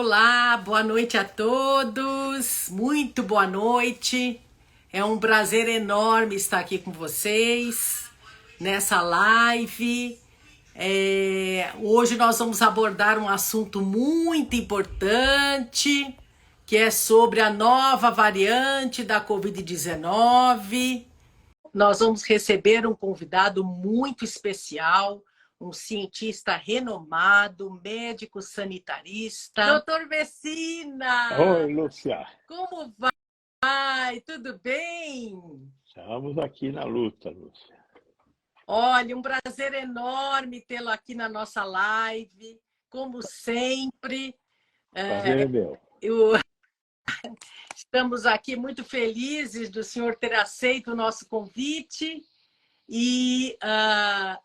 Olá, boa noite a todos. Muito boa noite. É um prazer enorme estar aqui com vocês nessa live. Hoje nós vamos abordar um assunto muito importante, que é sobre a nova variante da Covid-19. Nós vamos receber um convidado muito especial, um cientista renomado, médico sanitarista, Doutor Vecina. Oi, Lúcia. Como vai? Tudo bem? Estamos aqui na luta, Lúcia. Olha, um prazer enorme tê-lo aqui na nossa live, como sempre. Prazer é meu. Estamos aqui muito felizes do senhor ter aceito o nosso convite. E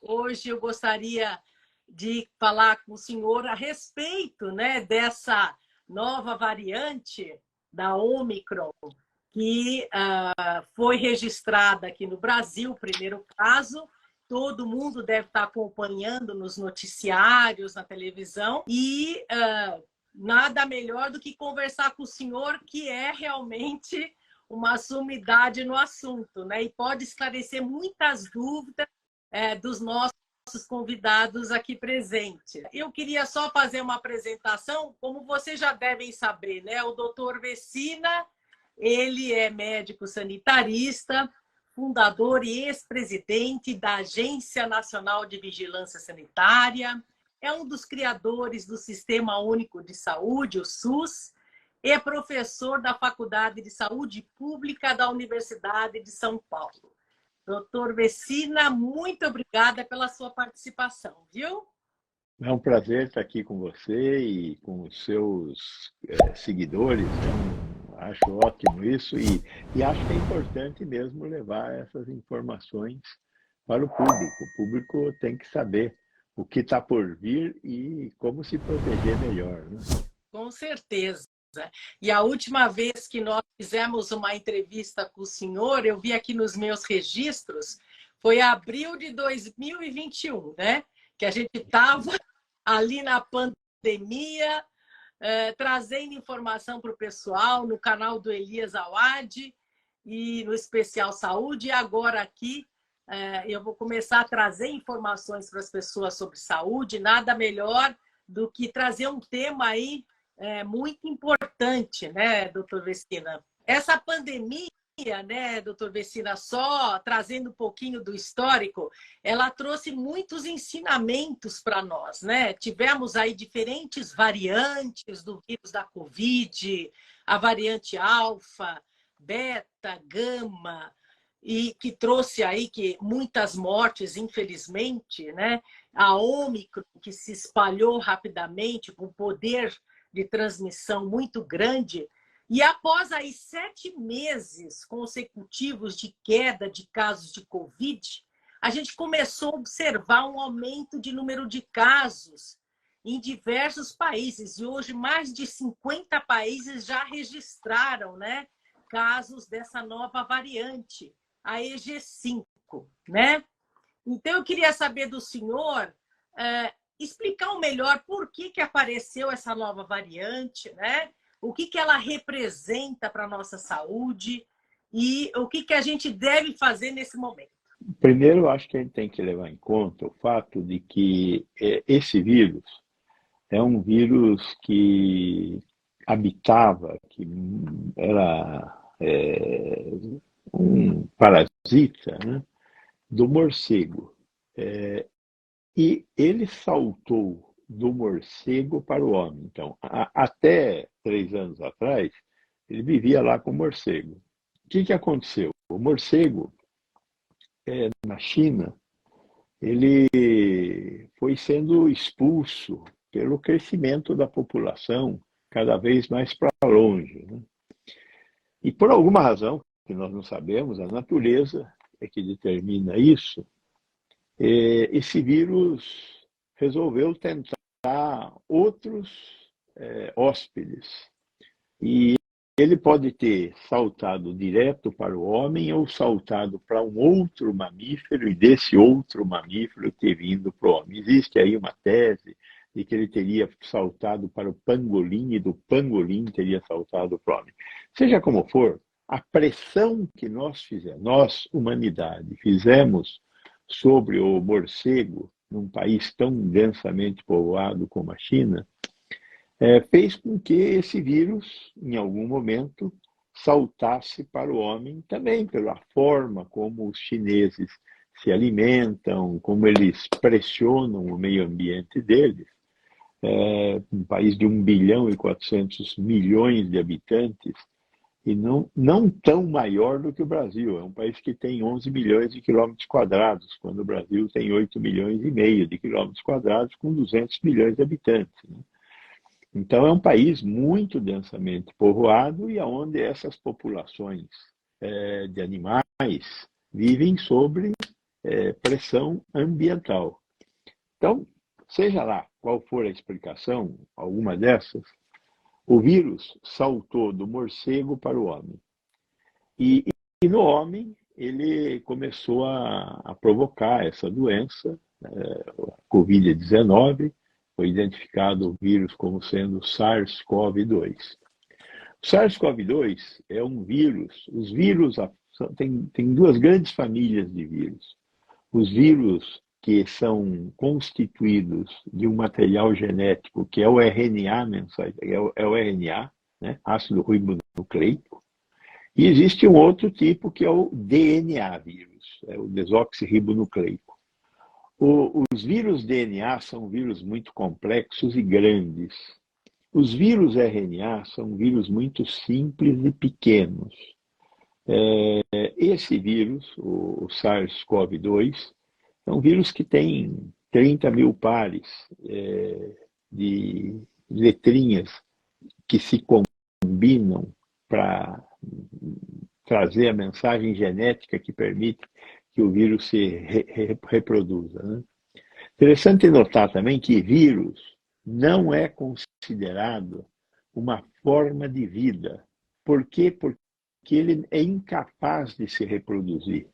hoje eu gostaria de falar com o senhor a respeito, né, dessa nova variante da Omicron, que foi registrada aqui no Brasil, o primeiro caso. Todo mundo deve estar acompanhando nos noticiários, na televisão. E nada melhor do que conversar com o senhor, que é realmente uma sumidade no assunto, né? E pode esclarecer muitas dúvidas dos nossos convidados aqui presentes. Eu queria só fazer uma apresentação, como vocês já devem saber, né? O doutor Vecina, ele é médico sanitarista, fundador e ex-presidente da Agência Nacional de Vigilância Sanitária, é um dos criadores do Sistema Único de Saúde, o SUS, é professor da Faculdade de Saúde Pública da Universidade de São Paulo. Doutor Vecina, muito obrigada pela sua participação, viu? É um prazer estar aqui com você e com os seus seguidores. Acho ótimo isso e acho que é importante mesmo levar essas informações para o público. O público tem que saber o que está por vir e como se proteger melhor, né? Com certeza. E a última vez que nós fizemos uma entrevista com o senhor, eu vi aqui nos meus registros, foi em abril de 2021, né? Que a gente estava ali na pandemia, trazendo informação para o pessoal no canal do Elias Awad e no Especial Saúde. E agora aqui eu vou começar a trazer informações para as pessoas sobre saúde. Nada melhor do que trazer um tema aí muito importante, né, doutor Vecina? Essa pandemia, né, doutor Vecina, só trazendo um pouquinho do histórico, ela trouxe muitos ensinamentos para nós, né? Tivemos aí diferentes variantes do vírus da Covid, a variante alfa, beta, gama, e que trouxe aí muitas mortes, infelizmente, né? A Ômicron, que se espalhou rapidamente, com poder de transmissão muito grande, e após aí 7 meses consecutivos de queda de casos de Covid, a gente começou a observar um aumento de número de casos em diversos países, e hoje mais de 50 países já registraram, né, casos dessa nova variante, a EG5, né? Então eu queria saber do senhor explicar melhor por que apareceu essa nova variante, né? O que ela representa para a nossa saúde e o que a gente deve fazer nesse momento. Primeiro, eu acho que a gente tem que levar em conta o fato de que esse vírus é um vírus que habitava, que era um parasita, né, do morcego. E ele saltou do morcego para o homem. Então, até 3 anos atrás, ele vivia lá com o morcego. O que aconteceu? O morcego, na China, ele foi sendo expulso pelo crescimento da população cada vez mais para longe, né? E por alguma razão, que nós não sabemos, a natureza é que determina isso, esse vírus resolveu tentar outros hóspedes. E ele pode ter saltado direto para o homem ou saltado para um outro mamífero e desse outro mamífero ter vindo para o homem. Existe aí uma tese de que ele teria saltado para o pangolim e do pangolim teria saltado para o homem. Seja como for, a pressão que nós, humanidade, fizemos sobre o morcego, num país tão densamente povoado como a China, fez com que esse vírus, em algum momento, saltasse para o homem também, pela forma como os chineses se alimentam, como eles pressionam o meio ambiente deles. Um país de 1,4 bilhão de habitantes, e não tão maior do que o Brasil. É um país que tem 11 milhões de quilômetros quadrados, quando o Brasil tem 8,5 milhões de quilômetros quadrados, com 200 milhões de habitantes, né? Então, é um país muito densamente povoado e onde essas populações de animais vivem sob pressão ambiental. Então, seja lá qual for a explicação, alguma dessas, o vírus saltou do morcego para o homem. E no homem, ele começou a provocar essa doença, a Covid-19, foi identificado o vírus como sendo SARS-CoV-2. O SARS-CoV-2 é um vírus, os vírus tem duas grandes famílias de vírus. Os vírus que são constituídos de um material genético que é o RNA é o RNA, né? Ácido ribonucleico, e existe um outro tipo que é o DNA vírus, é o desoxirribonucleico. Os vírus DNA são vírus muito complexos e grandes. Os vírus RNA são vírus muito simples e pequenos. Esse vírus, o SARS-CoV-2, é um vírus que tem 30 mil pares de letrinhas que se combinam para trazer a mensagem genética que permite que o vírus se reproduza, né? Interessante notar também que vírus não é considerado uma forma de vida. Por quê? Porque ele é incapaz de se reproduzir.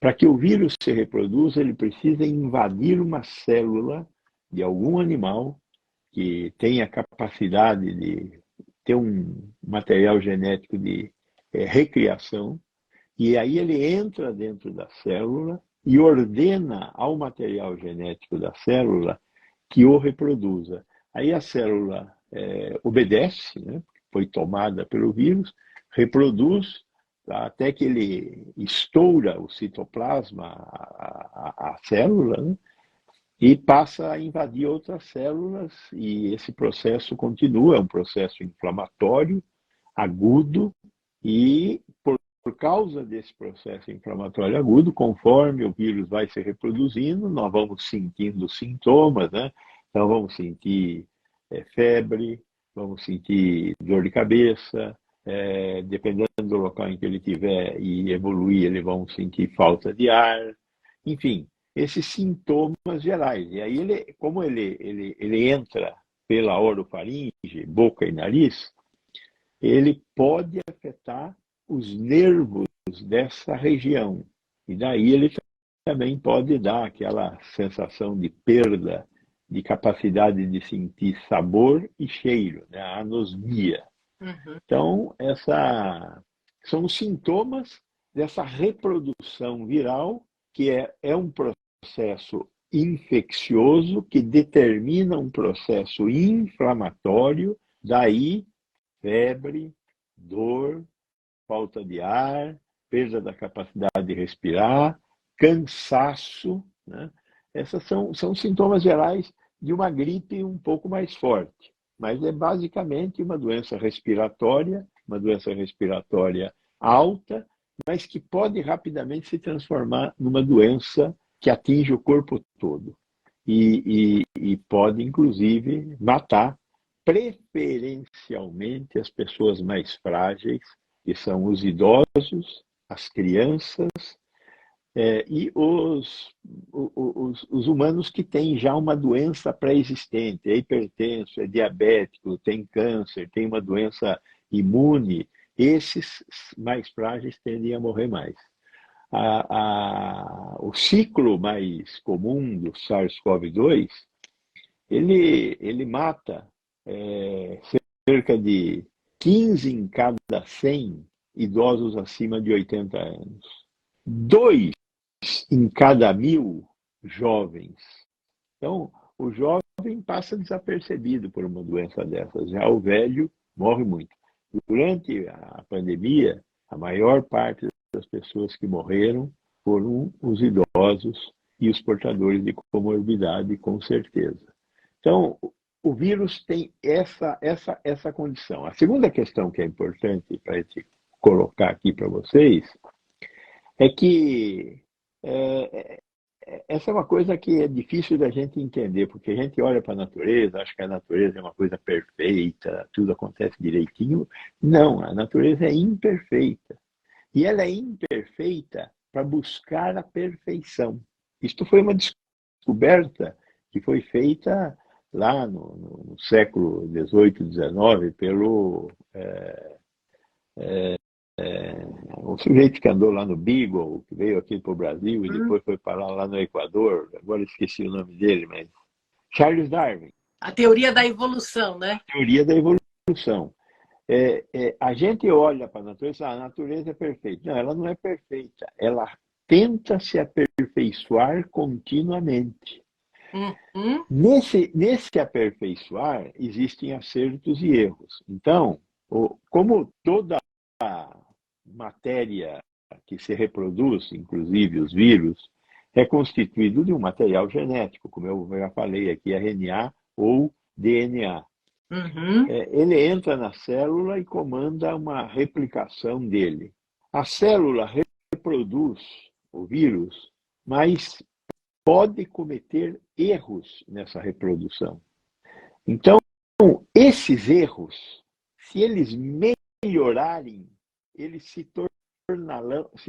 Para que o vírus se reproduza, ele precisa invadir uma célula de algum animal que tenha capacidade de ter um material genético de recriação, e aí ele entra dentro da célula e ordena ao material genético da célula que o reproduza. Aí a célula obedece, né? Foi tomada pelo vírus, reproduz, até que ele estoura o citoplasma, a célula, né? E passa a invadir outras células, e esse processo continua, é um processo inflamatório, agudo, e por causa desse processo inflamatório agudo, conforme o vírus vai se reproduzindo, nós vamos sentindo sintomas, né? Então vamos sentir febre, vamos sentir dor de cabeça, dependendo do local em que ele estiver e evoluir, eles vão sentir falta de ar, enfim, esses sintomas gerais. E aí, como ele entra pela orofaringe, boca e nariz, ele pode afetar os nervos dessa região. E daí ele também pode dar aquela sensação de perda de capacidade de sentir sabor e cheiro, né? A anosmia. Uhum. Então, são os sintomas dessa reprodução viral, que é um processo infeccioso que determina um processo inflamatório, daí febre, dor, falta de ar, perda da capacidade de respirar, cansaço, né? Essas são sintomas gerais de uma gripe um pouco mais forte, mas é basicamente uma doença respiratória alta, mas que pode rapidamente se transformar numa doença que atinge o corpo todo e pode, inclusive, matar preferencialmente as pessoas mais frágeis, que são os idosos, as crianças e os humanos que têm já uma doença pré-existente, é hipertenso, é diabético, tem câncer, tem uma doença imune, esses mais frágeis tendem a morrer mais. O ciclo mais comum do SARS-CoV-2 ele mata cerca de 15 em cada 100 idosos acima de 80 anos. 2 em cada 1.000 jovens. Então, o jovem passa desapercebido por uma doença dessas. Já o velho morre muito. Durante a pandemia, a maior parte das pessoas que morreram foram os idosos e os portadores de comorbidade, com certeza. Então, o vírus tem essa condição. A segunda questão que é importante para a gente colocar aqui para vocês é que essa é uma coisa que é difícil da gente entender, porque a gente olha para a natureza, acha que a natureza é uma coisa perfeita, tudo acontece direitinho. Não, a natureza é imperfeita. E ela é imperfeita para buscar a perfeição. Isto foi uma descoberta que foi feita lá no século XVIII, XIX, pelo um sujeito que andou lá no Beagle, que veio aqui para o Brasil e depois foi parar lá no Equador, agora esqueci o nome dele, mas Charles Darwin. A teoria da evolução, né? A teoria da evolução. A gente olha para a natureza é perfeita. Não, ela não é perfeita. Ela tenta se aperfeiçoar continuamente. Uhum. Nesse aperfeiçoar, existem acertos e erros. Então, como toda matéria que se reproduz, inclusive os vírus, é constituído de um material genético, como eu já falei aqui, RNA ou DNA. Uhum. Ele entra na célula e comanda uma replicação dele. A célula reproduz o vírus, mas pode cometer erros nessa reprodução. Então, esses erros, se eles melhorarem, eles se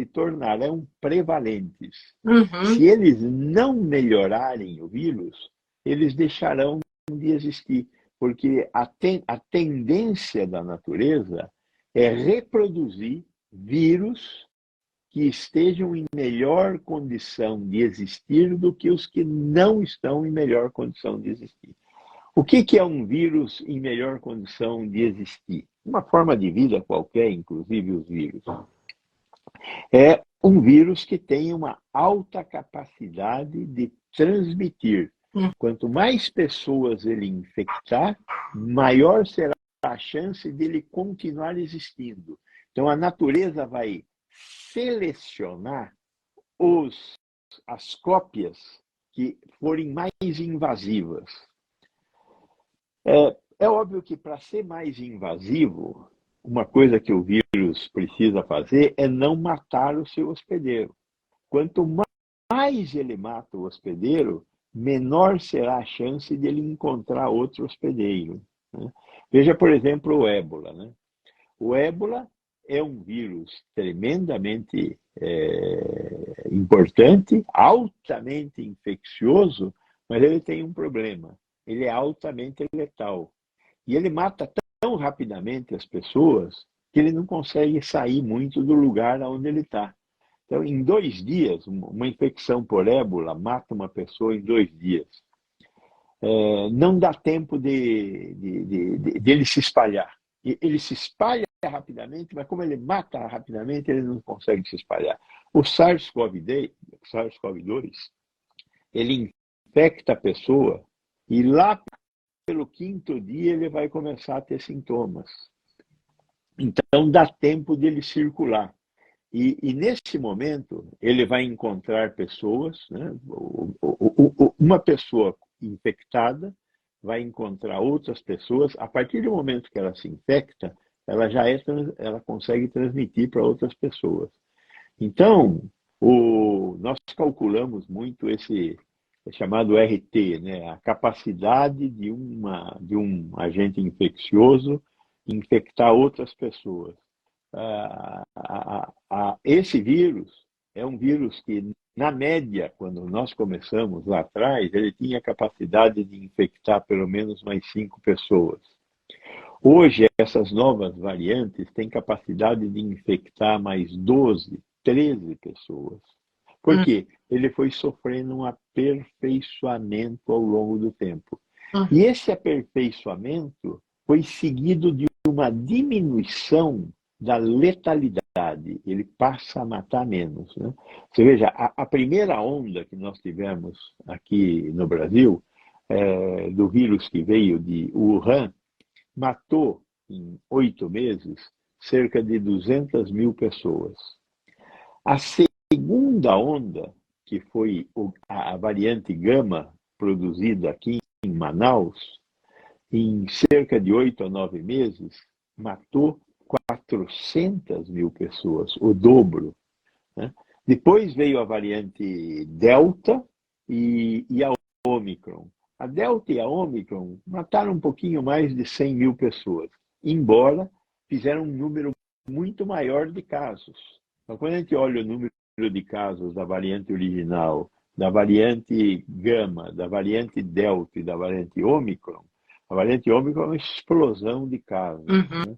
tornarão prevalentes. Uhum. Se eles não melhorarem o vírus, eles deixarão de existir, porque a tendência da natureza é reproduzir vírus que estejam em melhor condição de existir do que os que não estão em melhor condição de existir. O que é um vírus em melhor condição de existir? Uma forma de vida qualquer, inclusive os vírus. É um vírus que tem uma alta capacidade de transmitir. Quanto mais pessoas ele infectar, maior será a chance dele continuar existindo. Então, a natureza vai selecionar as cópias que forem mais invasivas. É óbvio que para ser mais invasivo, uma coisa que o vírus precisa fazer é não matar o seu hospedeiro. Quanto mais ele mata o hospedeiro, menor será a chance de ele encontrar outro hospedeiro. Né? Veja, por exemplo, o ébola. Né? O ébola é um vírus tremendamente importante, altamente infeccioso, mas ele tem um problema. Ele é altamente letal. E ele mata tão rapidamente as pessoas que ele não consegue sair muito do lugar onde ele está. Então, em 2 dias, uma infecção por ébola mata uma pessoa em 2 dias. Não dá tempo de ele se espalhar. Ele se espalha rapidamente, mas como ele mata rapidamente, ele não consegue se espalhar. O SARS-CoV-2, ele infecta a pessoa e lá pelo 5º dia ele vai começar a ter sintomas. Então dá tempo dele circular. E nesse momento ele vai encontrar pessoas, né? Uma pessoa infectada vai encontrar outras pessoas. A partir do momento que ela se infecta, ela consegue transmitir para outras pessoas. Então, nós calculamos muito esse chamado RT, né? A capacidade de um agente infeccioso infectar outras pessoas. Esse vírus é um vírus que, na média, quando nós começamos lá atrás, ele tinha a capacidade de infectar pelo menos mais 5 pessoas. Hoje, essas novas variantes têm capacidade de infectar mais 12, 13 pessoas. Por quê? Ele foi sofrendo um aperfeiçoamento ao longo do tempo. E esse aperfeiçoamento foi seguido de uma diminuição da letalidade. Ele passa a matar menos, né? Você veja, a primeira onda que nós tivemos aqui no Brasil, do vírus que veio de Wuhan, matou em 8 meses cerca de 200 mil pessoas. A segunda onda, que foi a variante Gama, produzida aqui em Manaus, em cerca de 8 a 9 meses, matou 400 mil pessoas, o dobro, né? Depois veio a variante Delta e a Omicron. A Delta e a Omicron mataram um pouquinho mais de 100 mil pessoas, embora fizeram um número muito maior de casos. Então, quando a gente olha o número de casos da variante original, da variante Gama, da variante Delta e da variante Omicron, a variante Omicron é uma explosão de casos, né?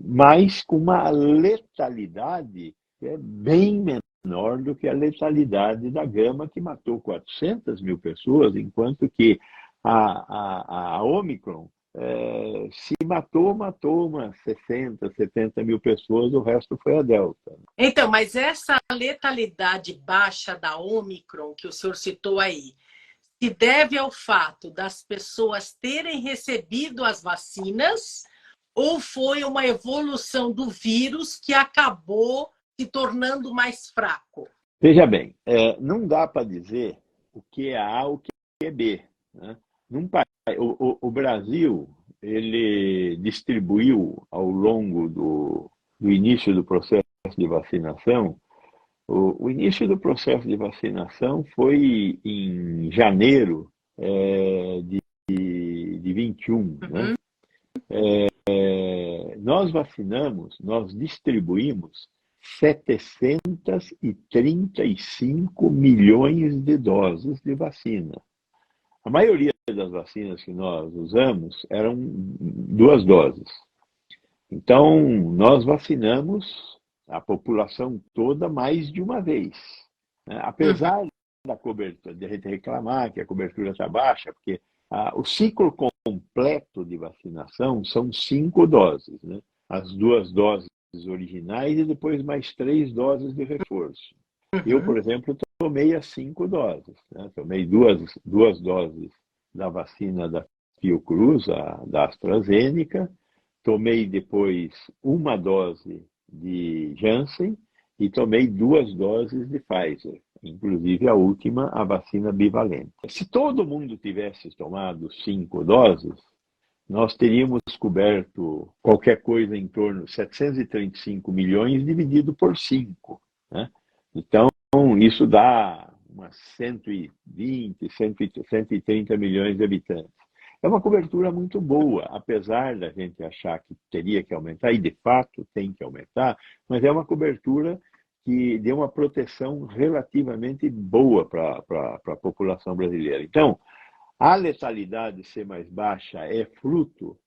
Mas com uma letalidade que é bem menor do que a letalidade da Gama, que matou 400 mil pessoas, enquanto que a Omicron se matou umas 60, 70 mil pessoas, o resto foi a Delta. Então, mas essa letalidade baixa da Omicron, que o senhor citou aí, se deve ao fato das pessoas terem recebido as vacinas ou foi uma evolução do vírus que acabou se tornando mais fraco? Veja bem, não dá para dizer o que é A ou o que é B, né? O Brasil, ele distribuiu ao longo do início do processo de vacinação. O início do processo de vacinação foi em janeiro de 21, né? Nós distribuímos 735 milhões de doses de vacina. A maioria das vacinas que nós usamos eram 2 doses. Então, nós vacinamos a população toda mais de uma vez, né? Apesar da cobertura, de a gente reclamar que a cobertura está baixa, porque o ciclo completo de vacinação são 5 doses, né? As 2 doses originais e depois mais 3 doses de reforço. Eu, por exemplo, tomei as 5 doses, né? Tomei duas doses da vacina da Fiocruz, da AstraZeneca, tomei depois uma dose de Janssen e tomei 2 doses de Pfizer, inclusive a última, a vacina bivalente. Se todo mundo tivesse tomado 5 doses, nós teríamos coberto qualquer coisa em torno de 735 milhões dividido por 5, né? Então, isso dá umas 120, 130 milhões de habitantes. É uma cobertura muito boa, apesar da gente achar que teria que aumentar, e de fato tem que aumentar, mas é uma cobertura que deu uma proteção relativamente boa para a população brasileira. Então, a letalidade ser mais baixa é fruto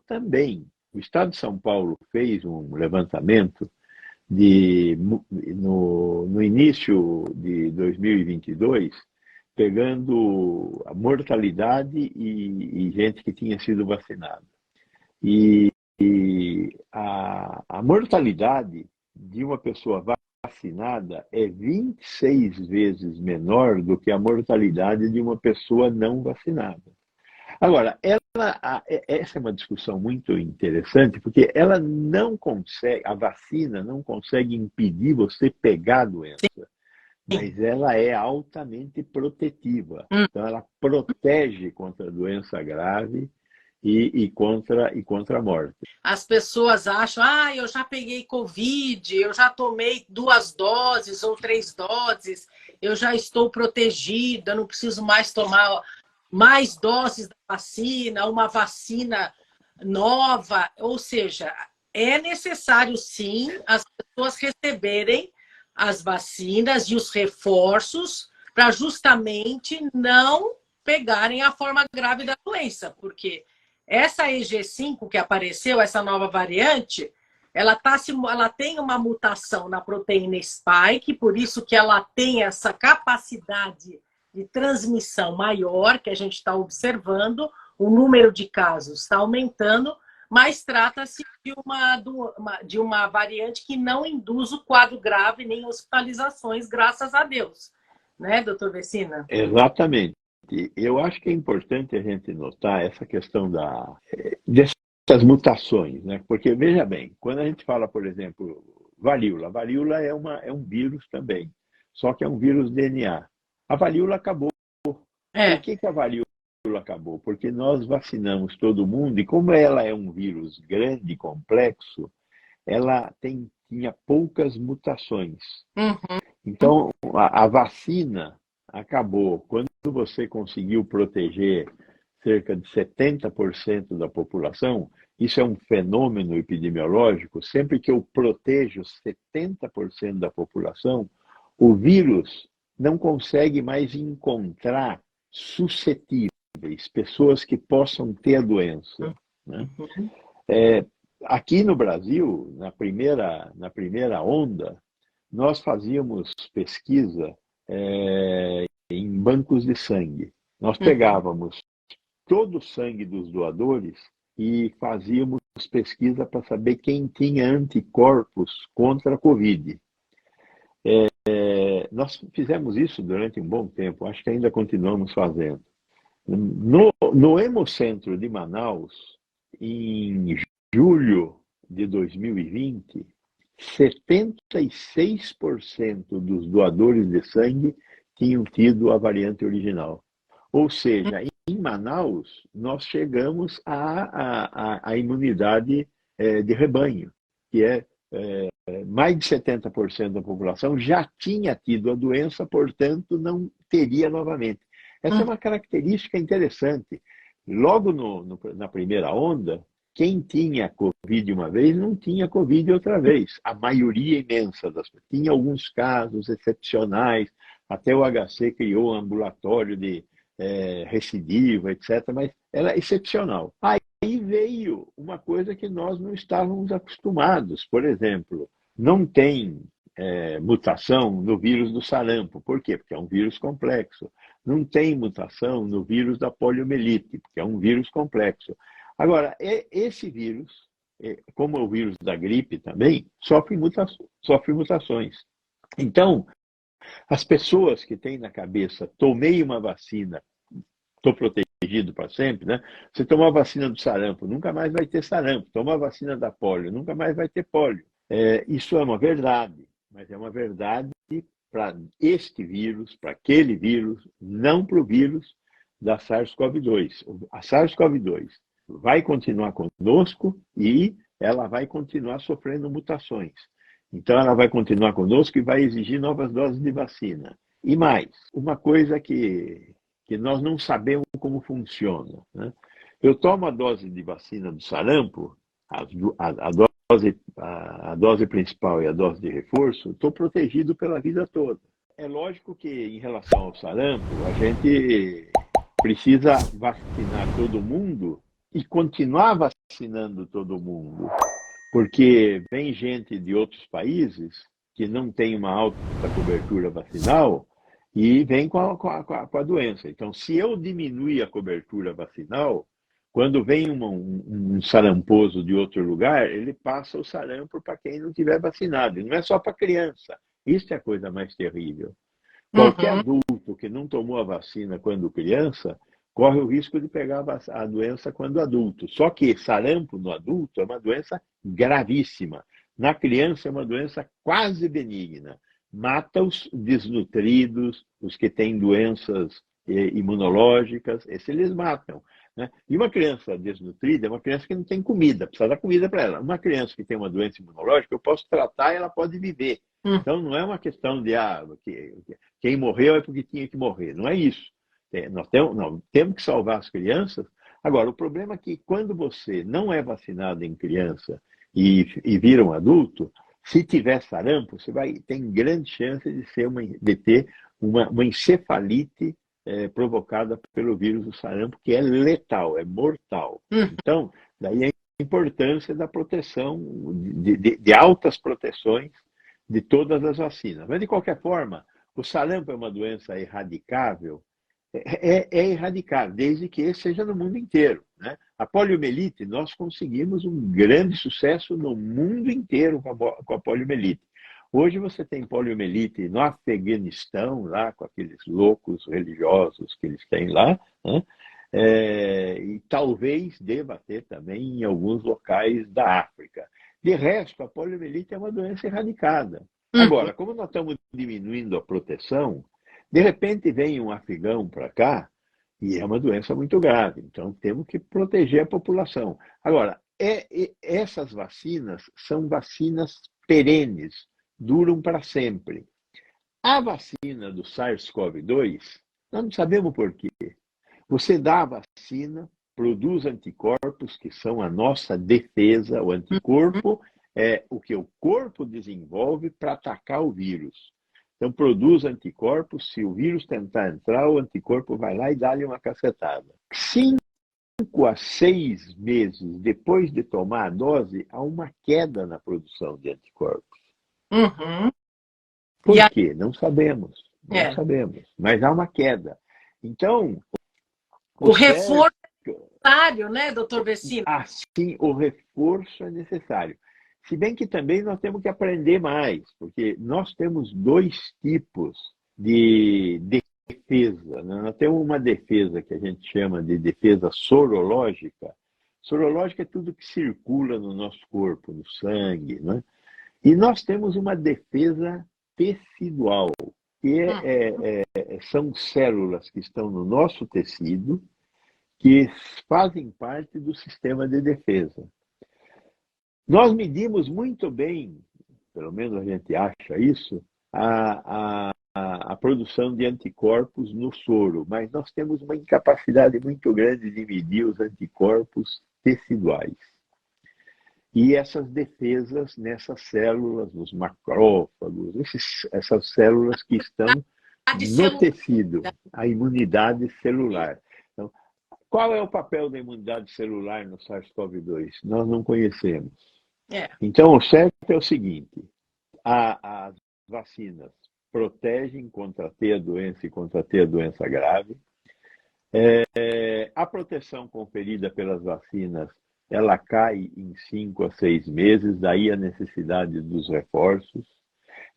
também. O Estado de São Paulo fez um levantamento no início de 2022, pegando a mortalidade e gente que tinha sido vacinada. E a mortalidade de uma pessoa vacinada é 26 vezes menor do que a mortalidade de uma pessoa não vacinada. Agora, essa é uma discussão muito interessante, porque ela não consegue, a vacina não consegue impedir você pegar a doença, mas ela é altamente protetiva. Então, ela protege contra a doença grave e contra a morte. As pessoas acham, eu já peguei Covid, eu já tomei 2 doses ou 3 doses, eu já estou protegida, não preciso mais tomar mais doses da vacina, uma vacina nova. Ou seja, é necessário sim as pessoas receberem as vacinas e os reforços para justamente não pegarem a forma grave da doença, porque essa EG5 que apareceu, essa nova variante, ela tem uma mutação na proteína spike, por isso que ela tem essa capacidade de transmissão maior que a gente está observando, o número de casos está aumentando, mas trata-se de uma variante que não induz o quadro grave nem hospitalizações, graças a Deus. Né, doutor Vecina? Exatamente. Eu acho que é importante a gente notar essa questão dessas mutações, né? Porque, veja bem, quando a gente fala, por exemplo, varíola é um vírus também, só que é um vírus DNA. A varíola acabou. Por que a varíola acabou? Porque nós vacinamos todo mundo, e como ela é um vírus grande e complexo, ela tinha poucas mutações. Uhum. Então, a vacina acabou. Quando você conseguiu proteger cerca de 70% da população, isso é um fenômeno epidemiológico. Sempre que eu protejo 70% da população, o vírus não consegue mais encontrar suscetíveis, pessoas que possam ter a doença. Né? Aqui no Brasil, na primeira onda, nós fazíamos pesquisa em bancos de sangue. Nós pegávamos todo o sangue dos doadores e fazíamos pesquisa para saber quem tinha anticorpos contra a Covid. Nós fizemos isso durante um bom tempo, acho que ainda continuamos fazendo. No Hemocentro de Manaus, em julho de 2020, 76% dos doadores de sangue tinham tido a variante original. Ou seja, em Manaus, nós chegamos à imunidade de rebanho, que mais de 70% da população já tinha tido a doença, portanto, não teria novamente. Essa é uma característica interessante. Logo na primeira onda, quem tinha Covid uma vez não tinha Covid outra vez. A maioria imensa das pessoas. Tinha alguns casos excepcionais, até o HC criou um ambulatório de recidiva, etc., mas era excepcional. Aí veio uma coisa que nós não estávamos acostumados. Por exemplo, não tem mutação no vírus do sarampo. Por quê? Porque é um vírus complexo. Não tem mutação no vírus da poliomielite, porque é um vírus complexo. Agora, esse vírus, como é o vírus da gripe também, sofre mutações. Então, as pessoas que têm na cabeça, tomei uma vacina, estou protegido para sempre, né? Você tomou a vacina do sarampo, nunca mais vai ter sarampo. Tomou a vacina da polio, nunca mais vai ter polio. Isso é uma verdade, mas é uma verdade para este vírus, para aquele vírus, não para o vírus da SARS-CoV-2. A SARS-CoV-2 vai continuar conosco e ela vai continuar sofrendo mutações. Então, ela vai continuar conosco e vai exigir novas doses de vacina. E mais, uma coisa que nós não sabemos como funciona. Né? Eu tomo a dose de vacina do sarampo, a dose principal e a dose de reforço, estou protegido pela vida toda. É lógico que, em relação ao sarampo, a gente precisa vacinar todo mundo e continuar vacinando todo mundo, porque vem gente de outros países que não tem uma alta cobertura vacinal e vem com a doença. Então, se eu diminuir a cobertura vacinal, quando vem um saramposo de outro lugar, ele passa o sarampo para quem não tiver vacinado. E não é só para criança. Isso é a coisa mais terrível. Qualquer adulto que não tomou a vacina quando criança corre o risco de pegar a doença quando adulto. Só que sarampo no adulto é uma doença gravíssima. Na criança é uma doença quase benigna. Mata os desnutridos, os que têm doenças imunológicas, esses eles matam. Né? E uma criança desnutrida é uma criança que não tem comida, precisa dar comida para ela. Uma criança que tem uma doença imunológica, eu posso tratar e ela pode viver. Então não é uma questão de quem morreu é porque tinha que morrer. Não é isso. Nós temos que salvar as crianças. Agora, o problema é que quando você não é vacinado em criança e vira um adulto, se tiver sarampo, você tem grande chance de ter uma encefalite provocada pelo vírus do sarampo, que é letal, é mortal. Então, daí a importância da proteção, de altas proteções de todas as vacinas. Mas, de qualquer forma, o sarampo é uma doença erradicável é erradicar, desde que seja no mundo inteiro, né? A poliomielite, nós conseguimos um grande sucesso no mundo inteiro com a poliomielite. Hoje você tem poliomielite no Afeganistão, lá com aqueles loucos religiosos que eles têm lá, né? E talvez deva ter também em alguns locais da África. De resto, a poliomielite é uma doença erradicada. Agora, como nós estamos diminuindo a proteção, de repente vem um afegão para cá e é uma doença muito grave. Então, temos que proteger a população. Agora, essas vacinas são vacinas perenes, duram para sempre. A vacina do SARS-CoV-2, nós não sabemos por quê. Você dá a vacina, produz anticorpos, que são a nossa defesa. O anticorpo é o que o corpo desenvolve para atacar o vírus. Então, produz anticorpos. Se o vírus tentar entrar, o anticorpo vai lá e dá-lhe uma cacetada. 5 a 6 meses depois de tomar a dose, há uma queda na produção de anticorpos. Por quê? Não sabemos. Não sabemos. Mas há uma queda. Então, o reforço é necessário, né, doutor Vecina? Sim, o reforço é necessário. Se bem que também nós temos que aprender mais, porque nós temos 2 tipos de defesa, né? Nós temos uma defesa que a gente chama de defesa sorológica. Sorológica é tudo que circula no nosso corpo, no sangue, né? E nós temos uma defesa tecidual, que são células que estão no nosso tecido, que fazem parte do sistema de defesa. Nós medimos muito bem, pelo menos a gente acha isso, a produção de anticorpos no soro, mas nós temos uma incapacidade muito grande de medir os anticorpos teciduais. E essas defesas nessas células, nos macrófagos, essas células que estão no tecido, a imunidade celular. Então, qual é o papel da imunidade celular no SARS-CoV-2? Nós não conhecemos. Então, o certo é o seguinte: as vacinas protegem contra ter a doença e contra ter a doença grave. A proteção conferida pelas vacinas, ela cai em 5 a 6 meses, daí a necessidade dos reforços.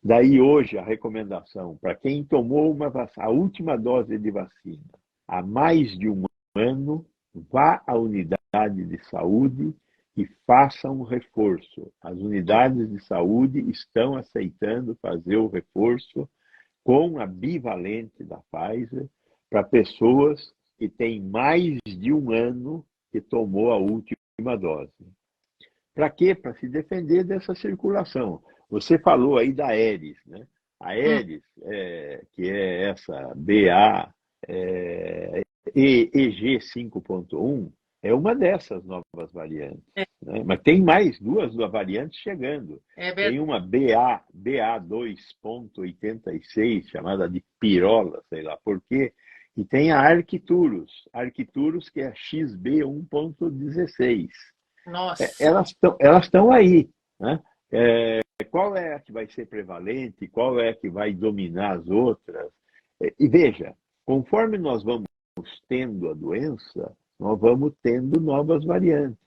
Daí hoje a recomendação para quem tomou a última dose de vacina há mais de um ano, vá à unidade de saúde e faça um reforço. As unidades de saúde estão aceitando fazer o reforço com a bivalente da Pfizer para pessoas que têm mais de um ano que tomou a última dose. Para quê? Para se defender dessa circulação. Você falou aí da Aedes, né? A Aedes, que é essa EG 5.1, é uma dessas novas variantes. Né? Mas tem mais 2 variantes chegando. Tem uma BA2.86, chamada de pirola, sei lá por quê, e tem a Arcturus, que é a XB 1.16. Nossa. Elas estão aí, né? Qual é a que vai ser prevalente? Qual é a que vai dominar as outras? E veja, conforme nós vamos tendo a doença, nós vamos tendo novas variantes.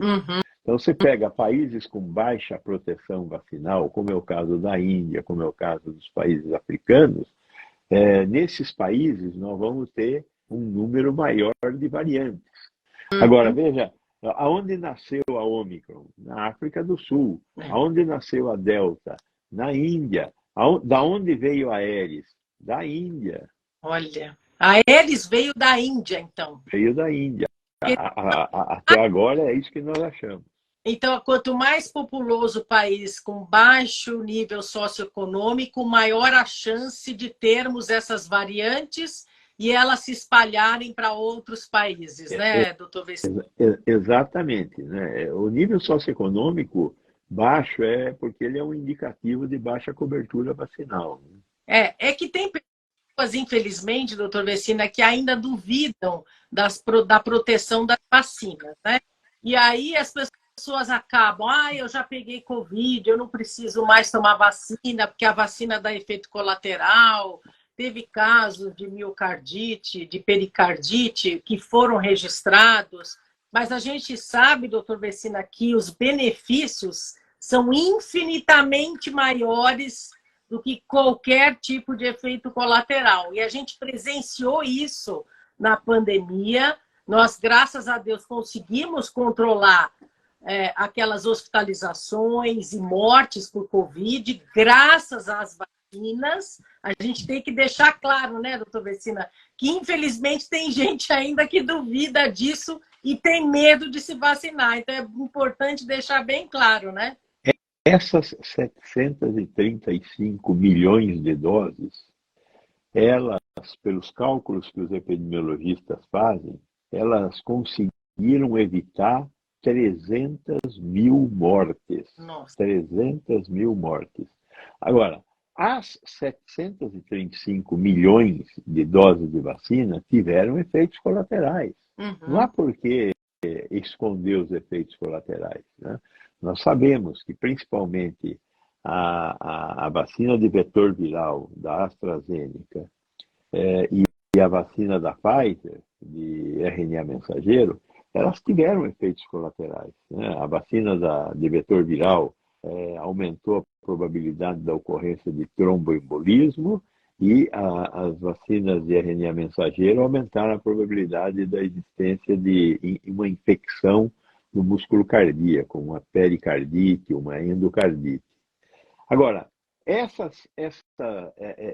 Então, você pega países com baixa proteção vacinal, como é o caso da Índia, como é o caso dos países africanos, nesses países nós vamos ter um número maior de variantes. Agora, veja, aonde nasceu a Ômicron? Na África do Sul. Aonde nasceu a Delta? Na Índia. Da onde veio a Aedes? Da Índia. Olha, a Aedes veio da Índia, então. Veio da Índia. Até agora é isso que nós achamos. Então, quanto mais populoso o país com baixo nível socioeconômico, maior a chance de termos essas variantes e elas se espalharem para outros países, né, doutor Vecina? Exatamente. Né? O nível socioeconômico baixo é porque ele é um indicativo de baixa cobertura vacinal. Né? É que tem pessoas, infelizmente, doutor Vecina, que ainda duvidam da proteção das vacinas, né? E aí as pessoas acabam, eu já peguei Covid, eu não preciso mais tomar vacina, porque a vacina dá efeito colateral, teve casos de miocardite, de pericardite, que foram registrados, mas a gente sabe, doutor Vecina, que os benefícios são infinitamente maiores do que qualquer tipo de efeito colateral. E a gente presenciou isso na pandemia. Nós, graças a Deus, conseguimos controlar aquelas hospitalizações e mortes por Covid, graças às vacinas. A gente tem que deixar claro, né, doutor Vecina, que infelizmente tem gente ainda que duvida disso e tem medo de se vacinar. Então é importante deixar bem claro, né? Essas 735 milhões de doses, elas, pelos cálculos que os epidemiologistas fazem, elas conseguiram evitar 300 mil mortes. Nossa. 300 mil mortes. Agora, as 735 milhões de doses de vacina tiveram efeitos colaterais. Não há por que esconder os efeitos colaterais, né? Nós sabemos que, principalmente, a vacina de vetor viral da AstraZeneca e a vacina da Pfizer, de RNA mensageiro, elas tiveram efeitos colaterais, né? A vacina de vetor viral aumentou a probabilidade da ocorrência de tromboembolismo e as vacinas de RNA mensageiro aumentaram a probabilidade da existência de uma infecção no músculo cardíaco, uma pericardite, uma endocardite. Agora,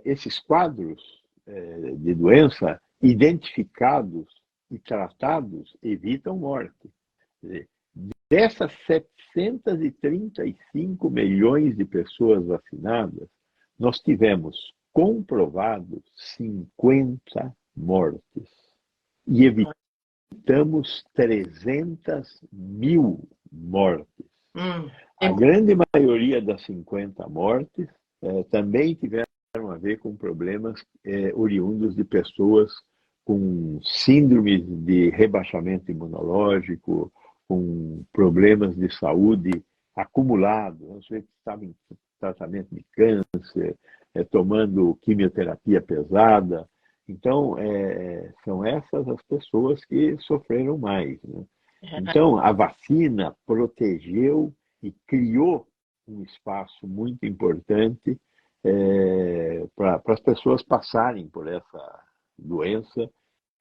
esses quadros de doença identificados e tratados evitam morte. Dessas 735 milhões de pessoas vacinadas, nós tivemos comprovados 50 mortes e evitamos 300 mil mortes. A grande maioria das 50 mortes também tiveram a ver com problemas oriundos de pessoas com síndromes de rebaixamento imunológico, com problemas de saúde acumulados. As pessoas que estavam em tratamento de câncer, tomando quimioterapia pesada. Então, são essas as pessoas que sofreram mais, né? Então, a vacina protegeu e criou um espaço muito importante para as pessoas passarem por essa doença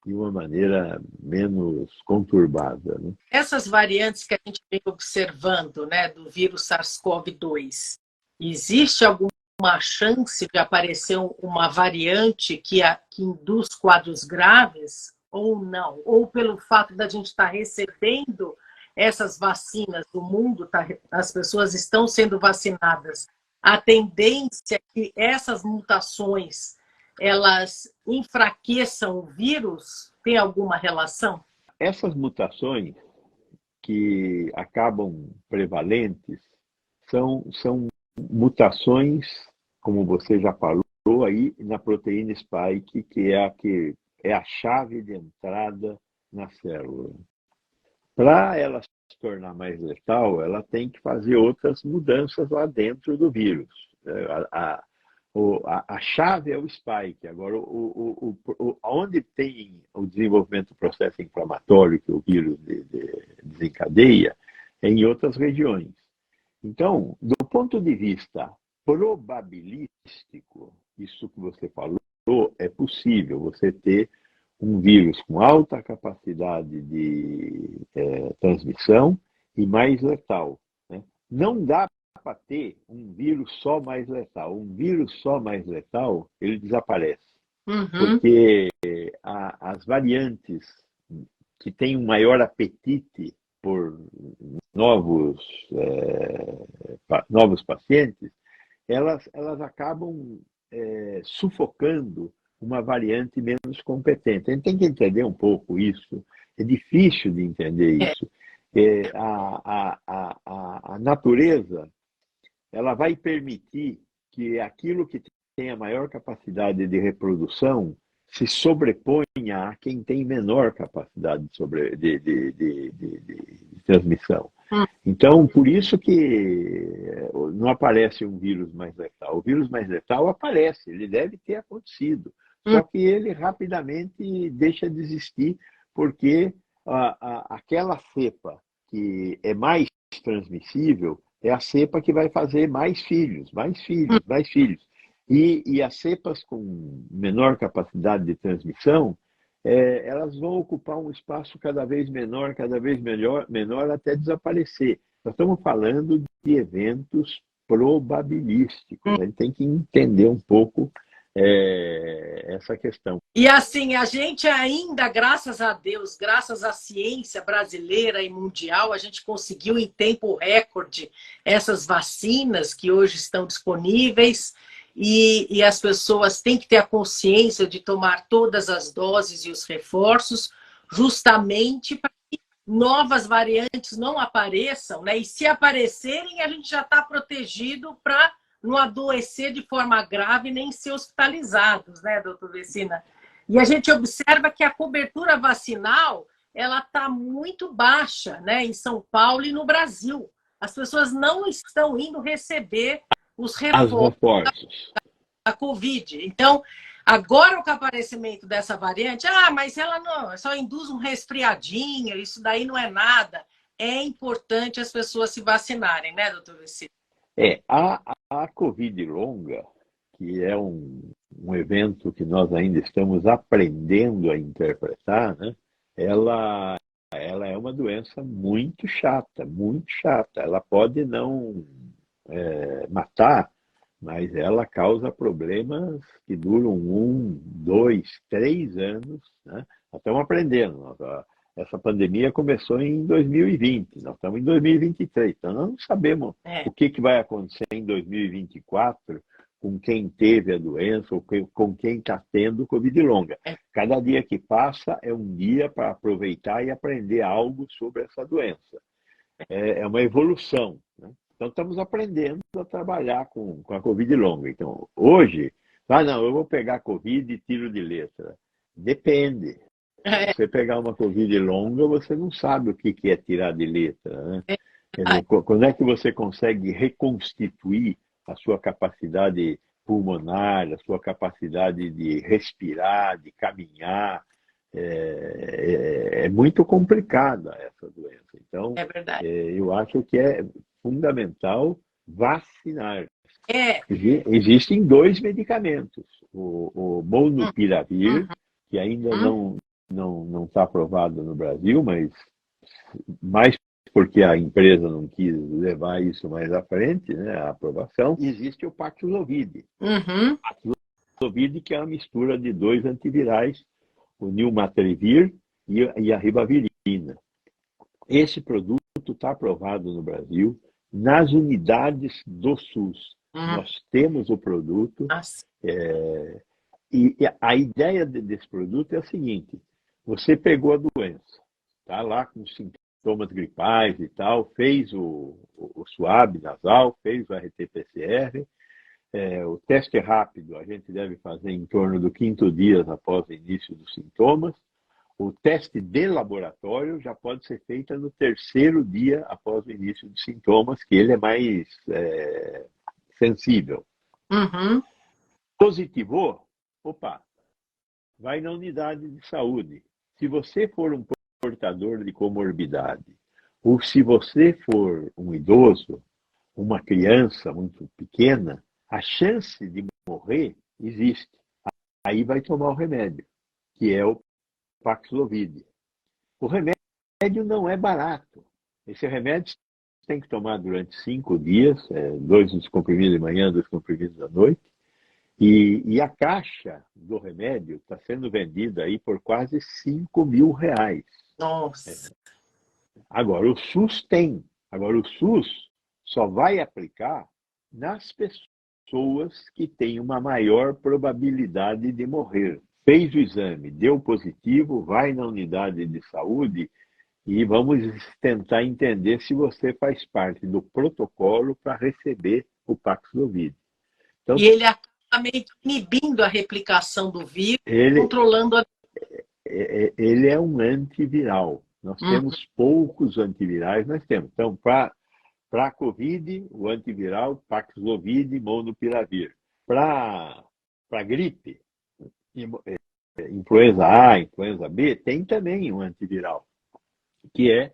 de uma maneira menos conturbada, né? Essas variantes que a gente vem observando, né, do vírus SARS-CoV-2, existe alguma chance de aparecer uma variante que induz quadros graves ou não? Ou pelo fato da gente estar recebendo essas vacinas do mundo, as pessoas estão sendo vacinadas, a tendência é que essas mutações elas enfraqueçam o vírus? Tem alguma relação? Essas mutações que acabam prevalentes são mutações, como você já falou aí, na proteína spike, que é a chave de entrada na célula. Para ela se tornar mais letal, ela tem que fazer outras mudanças lá dentro do vírus. A chave é o spike. Agora, onde tem o desenvolvimento do processo inflamatório que o vírus desencadeia, é em outras regiões. Então, do ponto de vista probabilístico, isso que você falou, é possível você ter um vírus com alta capacidade de transmissão e mais letal, né? Não dá para ter um vírus só mais letal. Um vírus só mais letal, ele desaparece. Porque as variantes que têm um maior apetite por novos pacientes, elas acabam sufocando uma variante menos competente. A gente tem que entender um pouco isso. É difícil de entender isso. A natureza, ela vai permitir que aquilo que tem a maior capacidade de reprodução se sobreponha a quem tem menor capacidade de transmissão. Então, por isso que não aparece um vírus mais letal. O vírus mais letal aparece, ele deve ter acontecido. Só que ele rapidamente deixa de existir, porque aquela cepa que é mais transmissível é a cepa que vai fazer mais filhos, mais filhos, mais filhos. E as cepas com menor capacidade de transmissão, elas vão ocupar um espaço cada vez menor, cada vez menor, até desaparecer. Nós estamos falando de eventos probabilísticos. A gente tem que entender um pouco essa questão. E assim, a gente ainda, graças a Deus, graças à ciência brasileira e mundial, a gente conseguiu em tempo recorde essas vacinas que hoje estão disponíveis. E as pessoas têm que ter a consciência de tomar todas as doses e os reforços, justamente para que novas variantes não apareçam, né? E se aparecerem, a gente já está protegido para não adoecer de forma grave nem ser hospitalizados, né, doutor Vecina? E a gente observa que a cobertura vacinal ela está muito baixa, né, em São Paulo e no Brasil. As pessoas não estão indo receber os reforços da Covid. Então, agora com o aparecimento dessa variante, mas ela não, só induz um resfriadinho, isso daí não é nada. É importante as pessoas se vacinarem, né, doutor Vecina? A Covid longa, que é um evento que nós ainda estamos aprendendo a interpretar, né? Ela é uma doença muito chata, muito chata. Ela pode não matar, mas ela causa problemas que duram 1, 2, 3 anos, né? Nós estamos aprendendo. Essa pandemia começou em 2020, nós estamos em 2023, então nós não sabemos o que vai acontecer em 2024 com quem teve a doença ou com quem está tendo Covid longa. Cada dia que passa é um dia para aproveitar e aprender algo sobre essa doença. É uma evolução, né? Então estamos aprendendo a trabalhar com a Covid longa. Então hoje, não, eu vou pegar a Covid e tiro de letra. Depende. Se você pegar uma Covid longa, você não sabe o que é tirar de letra, né? Quer dizer, quando é que você consegue reconstituir a sua capacidade pulmonar, a sua capacidade de respirar, de caminhar? É muito complicada essa doença. Então, eu acho que é fundamental vacinar. Existem 2 medicamentos. O Molnupiravir, que ainda não está aprovado no Brasil, mas mais porque a empresa não quis levar isso mais à frente, né, a aprovação. E existe o Paxlovid. Paxlovid, que é uma mistura de 2 antivirais, o Nilmatrivir e a ribavirina. Esse produto está aprovado no Brasil nas unidades do SUS. Nós temos o produto. E a ideia desse produto é a seguinte: você pegou a doença, tá lá com sintomas gripais e tal, fez o swab nasal, fez o RT-PCR, o teste rápido a gente deve fazer em torno do 5º dia após o início dos sintomas. O teste de laboratório já pode ser feito no 3º dia após o início dos sintomas, que ele é mais sensível. Positivou? Opa, vai na unidade de saúde. Se você for um portador de comorbidade, ou se você for um idoso, uma criança muito pequena, a chance de morrer existe. Aí vai tomar o remédio, que é o Paxlovid. O remédio não é barato. Esse remédio você tem que tomar durante 5 dias, 2 comprimidos de manhã, 2 comprimidos à noite. E a caixa do remédio está sendo vendida aí por quase R$5.000. Nossa! Agora, o SUS tem. Agora, o SUS só vai aplicar nas pessoas que têm uma maior probabilidade de morrer. Fez o exame, deu positivo, vai na unidade de saúde e vamos tentar entender se você faz parte do protocolo para receber o Paxlovid. Então, e ele acaba meio inibindo a replicação do vírus, controlando a... Ele é um antiviral. Nós temos poucos antivirais, nós temos. Então, para a Covid, o antiviral Paxlovid e Molnupiravir. Para gripe, influenza A, influenza B, tem também um antiviral, que é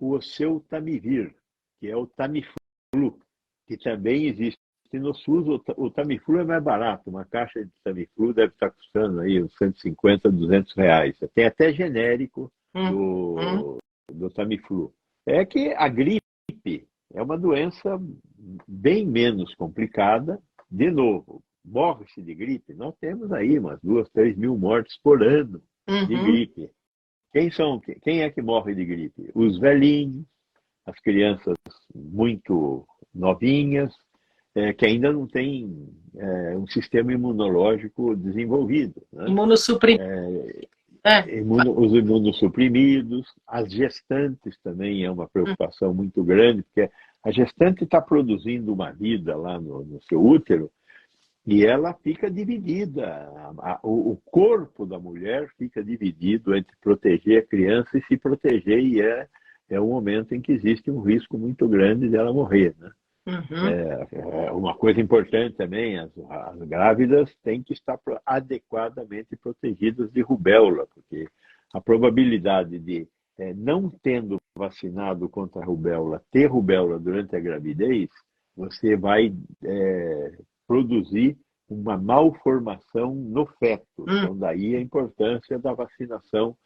o oseltamivir, que é o Tamiflu, que também existe no SUS. O Tamiflu é mais barato, uma caixa de Tamiflu deve estar custando aí uns 150, R$ 200. Tem até genérico do Tamiflu. É que a gripe é uma doença bem menos complicada. De novo, morre-se de gripe? Nós temos aí umas 2, 3 mil mortes por ano de gripe. Quem é que morre de gripe? Os velhinhos, as crianças muito novinhas, que ainda não têm um sistema imunológico desenvolvido. Né? Os imunossuprimidos, as gestantes também é uma preocupação muito grande, porque a gestante está produzindo uma vida lá no seu útero e ela fica dividida. O corpo da mulher fica dividido entre proteger a criança e se proteger, e é um momento em que existe um risco muito grande dela morrer. Né? Uma coisa importante também, as grávidas têm que estar adequadamente protegidas de rubéola, porque a probabilidade de, não tendo vacinado contra a rubéola, ter rubéola durante a gravidez, você vai produzir uma malformação no feto. Então, daí a importância da vacinação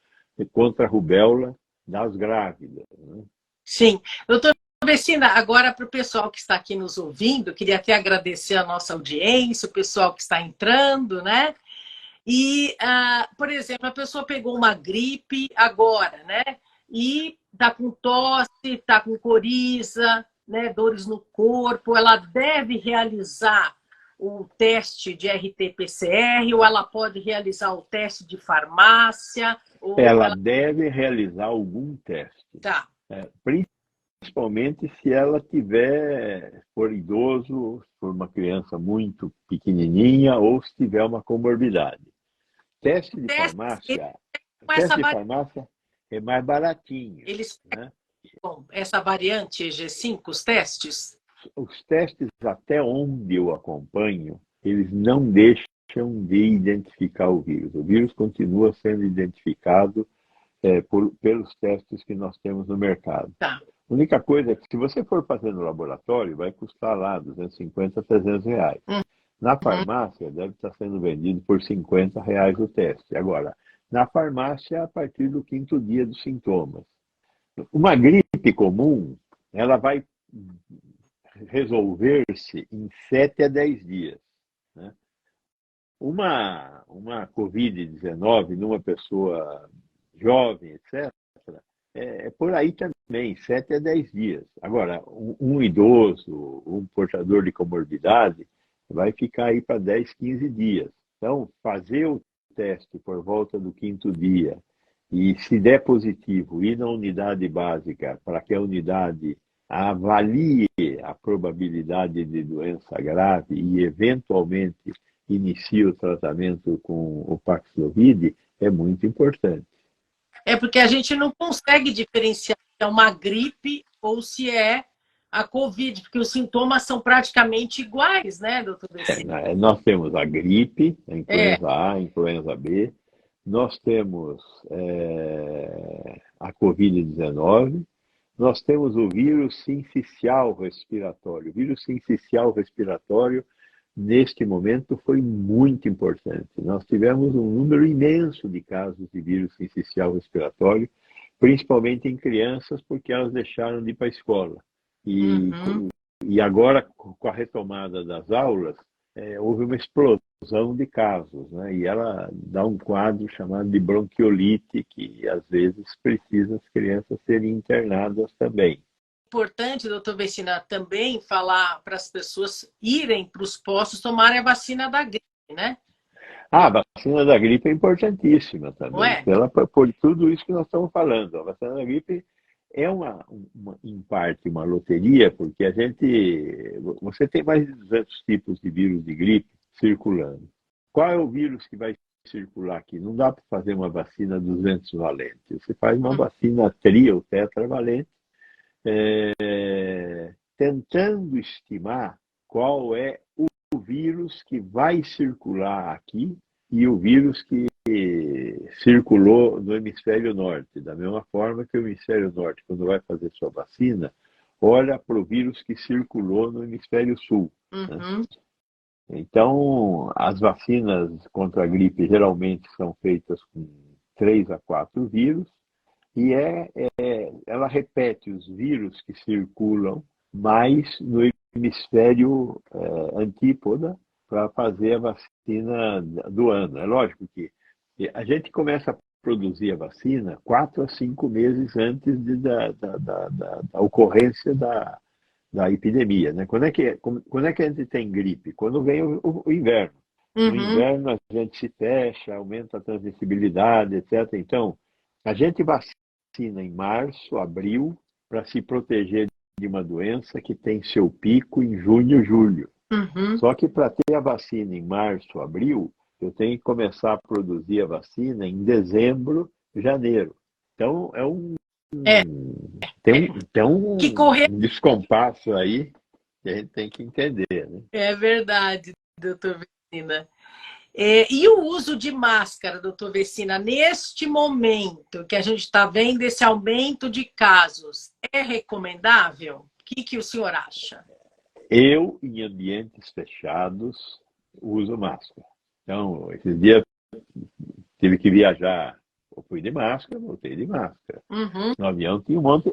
contra a rubéola das grávidas. Né? Sim. Doutor Vecina, agora para o pessoal que está aqui nos ouvindo, queria até agradecer a nossa audiência, o pessoal que está entrando, né? E, por exemplo, a pessoa pegou uma gripe agora, né? E está com tosse, está com coriza, né? Dores no corpo, ela deve realizar o teste de RT-PCR ou ela pode realizar o teste de farmácia? Ou ela deve realizar algum teste. Tá. Principalmente se ela for idoso, for uma criança muito pequenininha ou se tiver uma comorbidade. Teste de farmácia é mais baratinho. Eles pegam essa variante EG5, os testes? Os testes, até onde eu acompanho, eles não deixam de identificar o vírus. O vírus continua sendo identificado pelos testes que nós temos no mercado. Tá. A única coisa é que se você for fazer no laboratório, vai custar lá R$250 a R$300. Na farmácia, deve estar sendo vendido por R$50 o teste. Agora, na farmácia, a partir do 5º dia dos sintomas. Uma gripe comum, ela vai resolver-se em 7 a 10 dias. Né? Uma Covid-19 numa pessoa jovem, etc., é por aí também, 7 a 10 dias. Agora, um idoso, um portador de comorbidade, vai ficar aí para 10, 15 dias. Então, fazer o teste por volta do 5º dia e, se der positivo, ir na unidade básica para que a unidade avalie a probabilidade de doença grave e, eventualmente, inicie o tratamento com o Paxlovid, é muito importante. É porque a gente não consegue diferenciar se é uma gripe ou se é a Covid, porque os sintomas são praticamente iguais, né, doutor Vecina? Nós temos a gripe, a influenza A, a influenza B, nós temos a Covid-19, nós temos o vírus sincicial respiratório. O vírus sincicial respiratório, neste momento, foi muito importante. Nós tivemos um número imenso de casos de vírus sincicial respiratório, principalmente em crianças, porque elas deixaram de ir para a escola. E agora, com a retomada das aulas, houve uma explosão de casos, né? E ela dá um quadro chamado de bronquiolite, que às vezes precisa as crianças serem internadas também. Importante, doutor Vecina, também falar para as pessoas irem para os postos tomarem a vacina da gripe, né? A vacina da gripe é importantíssima também, por tudo isso que nós estamos falando. A vacina da gripe é em parte, uma loteria, porque você tem mais de 200 tipos de vírus de gripe circulando. Qual é o vírus que vai circular aqui. Não dá para fazer uma vacina 200 valentes. Você faz uma vacina tri ou tetravalente, tentando estimar qual é o vírus que vai circular aqui e o vírus que circulou no hemisfério norte. Da mesma forma que o hemisfério norte, quando vai fazer sua vacina, olha para o vírus que circulou no hemisfério sul. Né? Então, as vacinas contra a gripe geralmente são feitas com 3 a 4 vírus e ela repete os vírus que circulam mais no hemisfério antípoda para fazer a vacina do ano. É lógico que a gente começa a produzir a vacina 4 a 5 meses antes da ocorrência da epidemia. Né? Quando é que a gente tem gripe? Quando vem o inverno. No inverno a gente se fecha, aumenta a transmissibilidade, etc. Então, a gente vacina em março, abril, para se proteger de uma doença que tem seu pico em junho, julho. Só que para ter a vacina em março, abril, eu tenho que começar a produzir a vacina em dezembro, janeiro. Então, tem um descompasso aí que a gente tem que entender. Né? É verdade, doutor Vecina. E o uso de máscara, doutor Vecina, neste momento que a gente está vendo esse aumento de casos, é recomendável? O que o senhor acha? Eu, em ambientes fechados, uso máscara. Então, esses dias tive que viajar, eu fui de máscara, voltei de máscara. No avião tinha um monte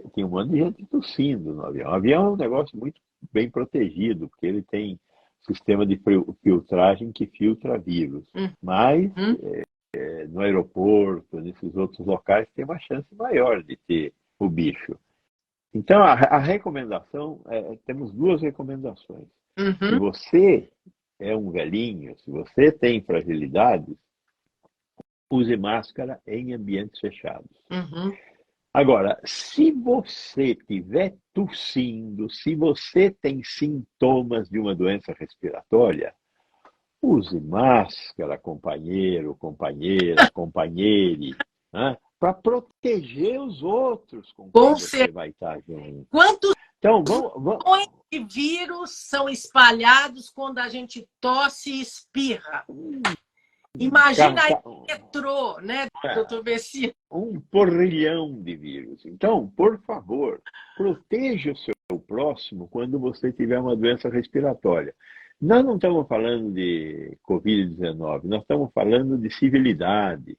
de gente tossindo no avião. O avião é um negócio muito bem protegido, porque ele tem sistema de filtragem que filtra vírus. Mas no aeroporto, nesses outros locais, tem uma chance maior de ter o bicho. Então, a recomendação, temos 2 recomendações. Se você é um velhinho, se você tem fragilidades, use máscara em ambientes fechados. Agora, se você estiver tossindo, se você tem sintomas de uma doença respiratória, use máscara, companheiro, companheira, companheire, né? Para proteger os outros com quem você vai estar junto. Quantos então, milhões de vírus são espalhados quando a gente tosse e espirra? Imagina aí o metrô, né, doutor Vecina? 1 porrilhão de vírus. Então, por favor, proteja o seu próximo quando você tiver uma doença respiratória. Nós não estamos falando de Covid-19, nós estamos falando de civilidade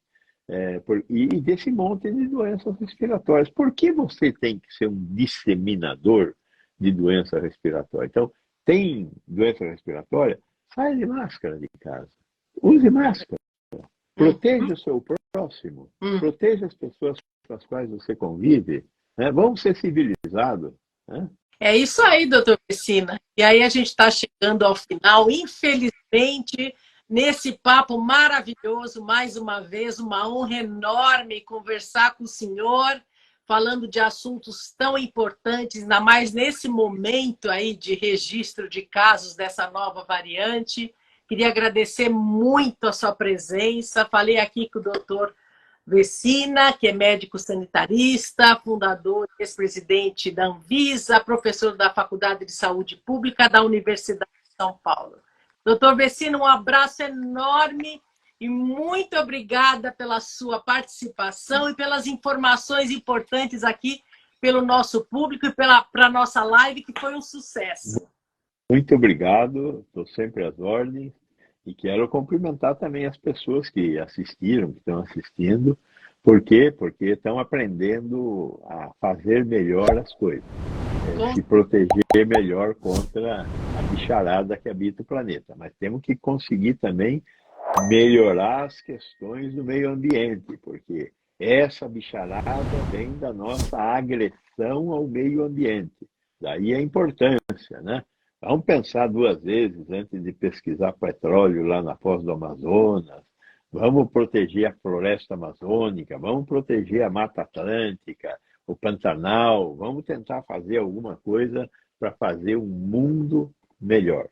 e desse monte de doenças respiratórias. Por que você tem que ser um disseminador de doença respiratória? Então, tem doença respiratória? Saia de máscara de casa. Use máscara. Proteja o seu próximo. Proteja as pessoas com as quais você convive. Né? Vamos ser civilizados. Né? É isso aí, doutor Vecina. E aí a gente está chegando ao final, infelizmente, nesse papo maravilhoso, mais uma vez, uma honra enorme conversar com o senhor, falando de assuntos tão importantes, ainda mais nesse momento aí de registro de casos dessa nova variante. Queria agradecer muito a sua presença. Falei aqui com o doutor Vecina, que é médico sanitarista, fundador e ex-presidente da Anvisa, professor da Faculdade de Saúde Pública da Universidade de São Paulo. Doutor Vecina, um abraço enorme e muito obrigada pela sua participação e pelas informações importantes aqui pelo nosso público e para a nossa live, que foi um sucesso. Muito obrigado, estou sempre às ordens. E quero cumprimentar também as pessoas que assistiram, que estão assistindo. Por quê? Porque estão aprendendo a fazer melhor as coisas. Se proteger melhor contra a bicharada que habita o planeta. Mas temos que conseguir também melhorar as questões do meio ambiente, porque essa bicharada vem da nossa agressão ao meio ambiente. Daí a importância, né? Vamos pensar 2 vezes antes de pesquisar petróleo lá na Foz do Amazonas. Vamos proteger a floresta amazônica, vamos proteger a Mata Atlântica, o Pantanal. Vamos tentar fazer alguma coisa para fazer um mundo melhor.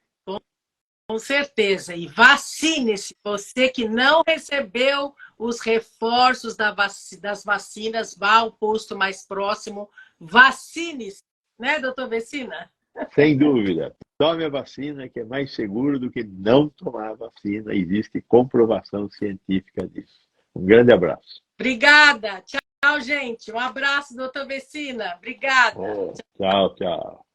Com certeza. E vacine-se. Você que não recebeu os reforços das vacinas, vá ao posto mais próximo, vacine-se. Né, doutor Vecina? Sem dúvida. Tome a vacina, que é mais seguro do que não tomar a vacina. Existe comprovação científica disso. Um grande abraço. Obrigada. Tchau, gente. Um abraço, doutor Vecina. Obrigada. Tchau, tchau.